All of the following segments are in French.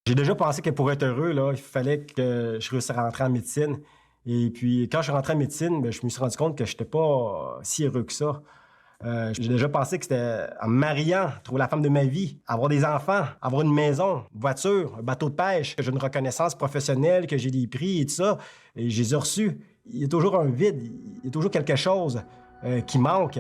J'ai déjà pensé que pour être heureux, là, il fallait que je réussisse à rentrer en médecine. Et puis, quand je suis rentré en médecine, ben, je me suis rendu compte que je n'étais pas si heureux que ça. J'ai déjà pensé que c'était en me mariant, trouver la femme de ma vie, avoir des enfants, avoir une maison, une voiture, un bateau de pêche, que j'ai une reconnaissance professionnelle, que j'ai des prix et tout ça. Et je les ai reçus. Il y a toujours un vide, il y a toujours quelque chose qui manque.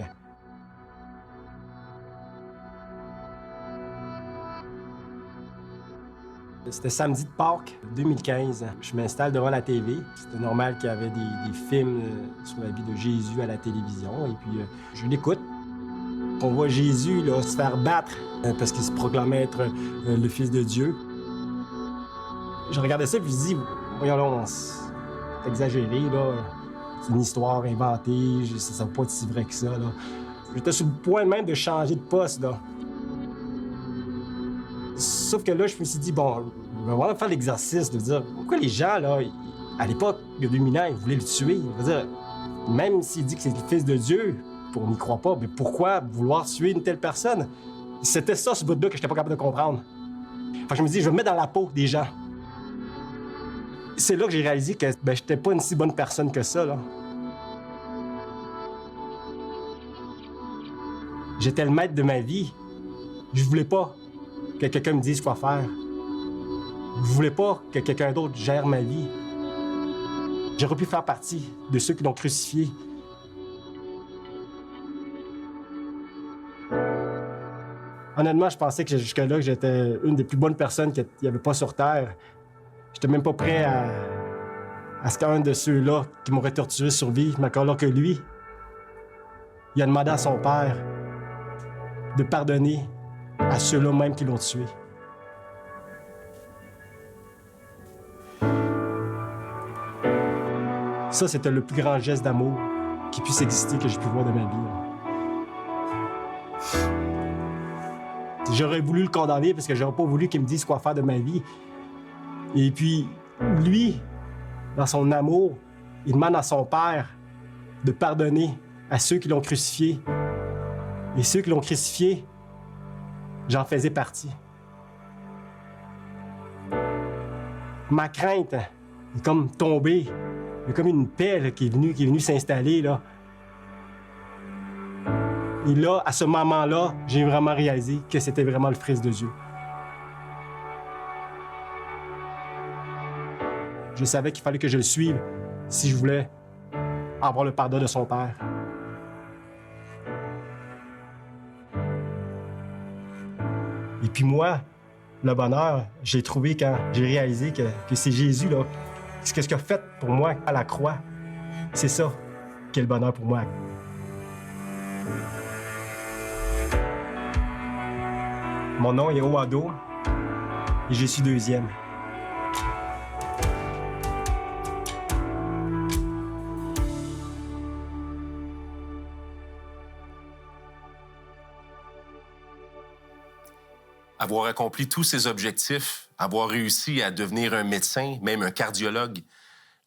C'était samedi de Pâques 2015. Je m'installe devant la TV. C'était normal qu'il y avait des films sur la vie de Jésus à la télévision. Et puis, je l'écoute. On voit Jésus là, se faire battre parce qu'il se proclamait être le Fils de Dieu. Je regardais ça et je me dis, voyons là, c'est exagéré, là. C'est une histoire inventée, ça ne va pas être si vrai que ça, là. J'étais sur le point même de changer de poste, là. Sauf que là, je me suis dit, bon, je vais vraiment faire l'exercice de dire, pourquoi les gens, là, à l'époque, il y a 2000 ans, ils voulaient le tuer? Je veux dire, même s'il dit que c'est le Fils de Dieu, on n'y croit pas, mais pourquoi vouloir tuer une telle personne? C'était ça, ce bout-là, que je n'étais pas capable de comprendre. Fait que je me dis, je vais me mettre dans la peau des gens. C'est là que j'ai réalisé que je n'étais pas une si bonne personne que ça, là. J'étais le maître de ma vie. Je voulais pas que quelqu'un me dise quoi faire. Je voulais pas que quelqu'un d'autre gère ma vie. J'aurais pu faire partie de ceux qui l'ont crucifié. Honnêtement, je pensais que jusque-là, j'étais une des plus bonnes personnes qu'il n'y avait pas sur Terre. J'étais même pas prêt à ce qu'un de ceux-là qui m'aurait torturé survive, mais alors que lui, il a demandé à son père de pardonner à ceux-là même qui l'ont tué. Ça, c'était le plus grand geste d'amour qui puisse exister que j'ai pu voir de ma vie. J'aurais voulu le condamner parce que j'aurais pas voulu qu'il me dise quoi faire de ma vie. Et puis, lui, dans son amour, il demande à son père de pardonner à ceux qui l'ont crucifié. Et ceux qui l'ont crucifié, j'en faisais partie. Ma crainte est comme tombée. Il y a comme une paix là, qui est venue s'installer, là. Et là, à ce moment-là, j'ai vraiment réalisé que c'était vraiment le Fils de Dieu. Je savais qu'il fallait que je le suive si je voulais avoir le pardon de son Père. Et puis moi, le bonheur, j'ai trouvé quand j'ai réalisé que c'est Jésus, là. Ce qu'il a fait pour moi à la croix, c'est ça qui est le bonheur pour moi. Mon nom est Owado et je suis deuxième. Avoir accompli tous ses objectifs, avoir réussi à devenir un médecin, même un cardiologue.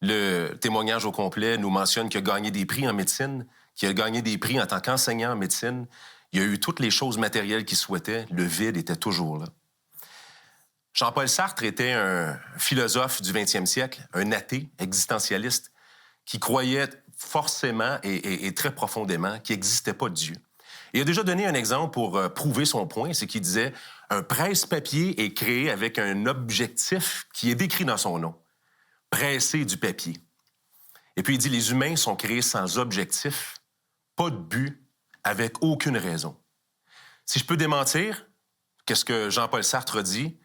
Le témoignage au complet nous mentionne qu'il a gagné des prix en médecine, qu'il a gagné des prix en tant qu'enseignant en médecine. Il a eu toutes les choses matérielles qu'il souhaitait. Le vide était toujours là. Jean-Paul Sartre était un philosophe du 20e siècle, un athée existentialiste qui croyait forcément et très profondément qu'il n'existait pas de Dieu. Il a déjà donné un exemple pour prouver son point, c'est qu'il disait « Un presse-papier est créé avec un objectif qui est décrit dans son nom. Presser du papier. » Et puis il dit « Les humains sont créés sans objectif, pas de but, avec aucune raison. » Si je peux démentir, qu'est-ce que Jean-Paul Sartre dit?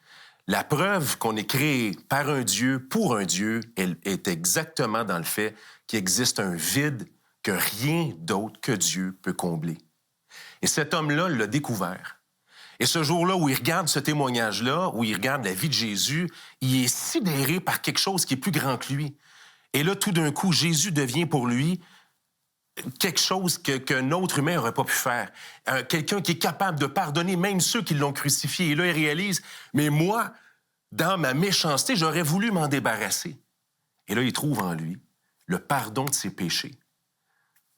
La preuve qu'on est créé par un Dieu, pour un Dieu, elle est exactement dans le fait qu'il existe un vide que rien d'autre que Dieu peut combler. Et cet homme-là l'a découvert. Et ce jour-là où il regarde ce témoignage-là, où il regarde la vie de Jésus, il est sidéré par quelque chose qui est plus grand que lui. Et là, tout d'un coup, Jésus devient pour lui quelque chose qu'un autre humain n'aurait pas pu faire. Quelqu'un qui est capable de pardonner même ceux qui l'ont crucifié. Et là, il réalise, mais moi, dans ma méchanceté, j'aurais voulu m'en débarrasser. Et là, il trouve en lui le pardon de ses péchés.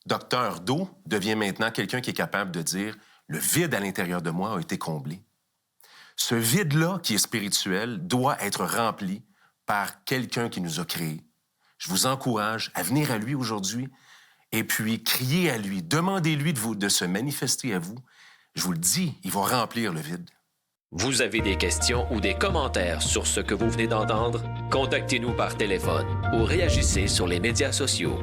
Docteur Do devient maintenant quelqu'un qui est capable de dire « Le vide à l'intérieur de moi a été comblé. » Ce vide-là qui est spirituel doit être rempli par quelqu'un qui nous a créés. Je vous encourage à venir à lui aujourd'hui et puis crier à lui, demandez-lui de se manifester à vous. Je vous le dis, il va remplir le vide. Vous avez des questions ou des commentaires sur ce que vous venez d'entendre? Contactez-nous par téléphone ou réagissez sur les médias sociaux.